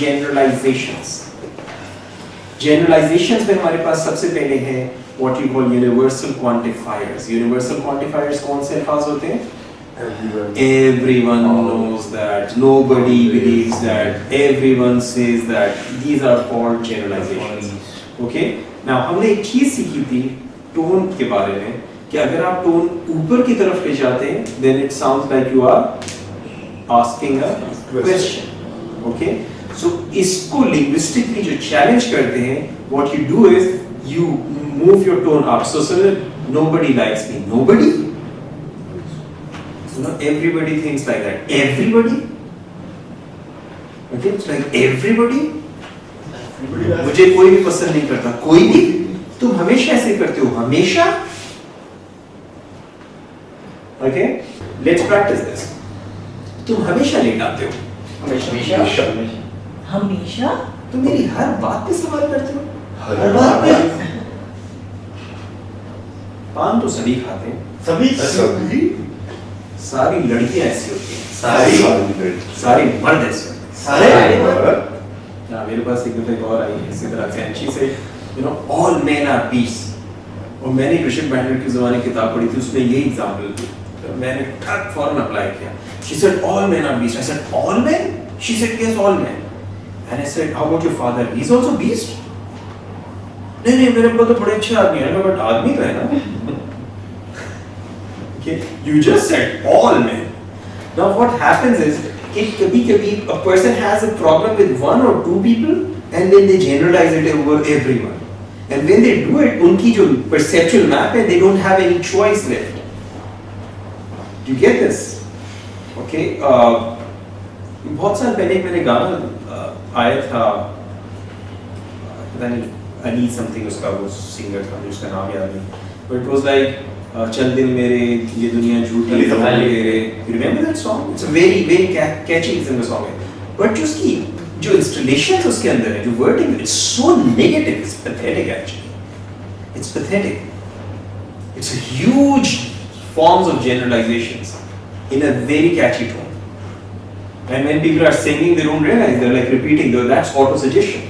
generalizations. Generalizations में हमारे पास सबसे पहले है what you call universal quantifiers. Universal quantifiers कौन से अल्फाज होते हैं? Everyone knows that, nobody believes that, everyone says that. These are called generalizations. Okay? Now हमने एक चीज सीखी थी टोन के बारे में कि अगर आप टोन ऊपर की तरफ ले जाते हैं then it sounds like you are asking a question. Okay? So इसको linguistically जो challenge करते हैं, what you do is you move your tone up. So nobody likes me. Nobody? You know, everybody thinks like that. Everybody? Okay, it's like everybody? मुझे कोई भी पसंद नहीं करता. कोई भी? तुम हमेशा ऐसे करते हो. हमेशा? Okay? Let's practice this. तुम हमेशा लेट आते हो. हमेशा? हमेशा? तुम मेरी हर बात पे सवाल करते हो. हर बात पे? पान तो सभी खाते हैं. सभी सारी लड़कियां ऐसी होती हैं. सारी मर्द ऐसे होते हैं. सारे मर्द? हाँ, मेरे पास एक दफा और आई इसी तरह से अच्छी से all men are beasts. और मैंने रिचर्ड बैंडलर की ज़माने की किताब पढ़ी थी, उसमें यही एग्जाम्पल थी. तो मैंने ठक फौरन अप्लाई किया. She said all men are beasts. I said all men? She said yes, all men. And I said how about your father? He's also beast? नहीं मेरे पापा तो बड़े अच्छे आदमी हैं. बट आदमी तो है ना. Okay, you just said all men. Now what happens is कभी-कभी a person has a problem with one or two people and then they generalize it over everyone. And when they do it, उनकी जो perceptual map है, they don't have any choice left. Do you get this? Okay. बहुत साल पहले मैंने गाना आया था. पता नहीं अनी समथिंग उसका वो सिंगर था, मुझे उसका नाम याद नहीं. But it was like चल दिल मेरे ये दुनिया झूठी तेरे. You remember that song? It's a very very catchy song है. But जो उसकी जो installation उसके अंदर है, जो wording, it's so negative, it's pathetic actually. It's pathetic. It's a huge forms of generalizations in a very catchy tone. And when people are singing, they don't realize they're like repeating. That's auto-suggestion.